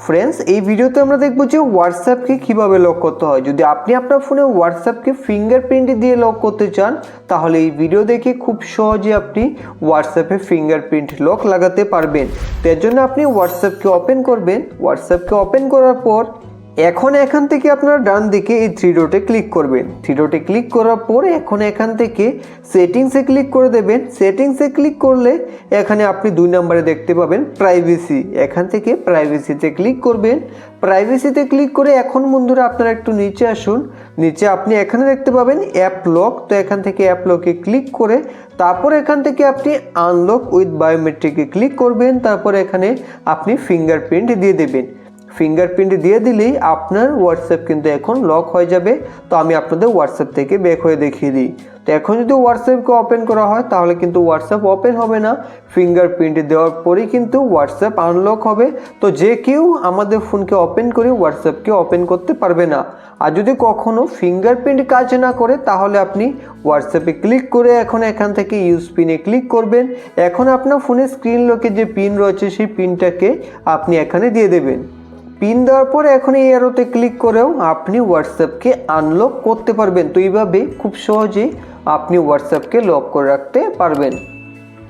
Friends এই ভিডিওতে আমরা দেখব যে হোয়াটসঅ্যাপকে কিভাবে লক করতে হয়। যদি আপনি আপনার ফোনে হোয়াটসঅ্যাপকে ফিঙ্গারপ্রিন্ট দিয়ে লক করতে চান তাহলে এই ভিডিও দেখে খুব সহজে আপনি হোয়াটসঅ্যাপে ফিঙ্গারপ্রিন্ট লক লাগাতে পারবেন। তো এর জন্য আপনি হোয়াটসঅ্যাপকে ওপেন করবেন। হোয়াটসঅ্যাপকে ওপেন করার পর এখন এখান থেকে আপনারা ডান দিকে এই থ্রি ডটে ক্লিক করবেন। থ্রি ডটে ক্লিক করার পর এখন এখান থেকে সেটিংসে ক্লিক করে দেবেন। সেটিংসে ক্লিক করলে এখানে আপনি 2 নম্বরে দেখতে পাবেন প্রাইভেসি। এখান থেকে প্রাইভেসিতে ক্লিক করবেন। প্রাইভেসিতে ক্লিক করে এখন বন্ধুরা আপনারা একটু নিচে আসুন। নিচে আপনি এখানে দেখতে পাবেন অ্যাপ লক। তো এখান থেকে অ্যাপ লকে ক্লিক করে তারপর এখান থেকে আপনি আনলক উইথ বায়োমেট্রিকে ক্লিক করবেন। তারপর এখানে আপনি ফিঙ্গারপ্রিন্ট দিয়ে দেবেন। ফিঙ্গারপ্রিন্ট দিয়ে দিলেই আপনার হোয়াটসঅ্যাপ কিন্তু এখন লক হয়ে যাবে। তো আমি আপনাদের হোয়াটসঅ্যাপ থেকে ব্যাক হয়ে দেখিয়ে দিই। তো এখন যদি হোয়াটসঅ্যাপকে ওপেন করা হয় তাহলে কিন্তু হোয়াটসঅ্যাপ ওপেন হবে না। ফিঙ্গারপ্রিন্ট দেওয়ার পরেই কিন্তু হোয়াটসঅ্যাপ আনলক হবে। তো যে কেউ আমাদের ফোনকে ওপেন করে হোয়াটসঅ্যাপকে ওপেন করতে পারবে না। আর যদি কখনো ফিঙ্গারপ্রিন্ট কাজ না করে তাহলে আপনি হোয়াটসঅ্যাপে ক্লিক করে এখন এখান থেকে ইউজ পিনে ক্লিক করবেন। এখন আপনার ফোনের স্ক্রিন লকে যে পিন রয়েছে সেই পিনটাকে আপনি এখানে দিয়ে দেবেন। পিন দেওয়ার পর এখন এই অ্যারোতে ক্লিক করেও আপনি হোয়াটসঅ্যাপকে আনলক করতে পারবেন। তো এইভাবে খুব সহজেই আপনি হোয়াটসঅ্যাপকে লক করে রাখতে পারবেন।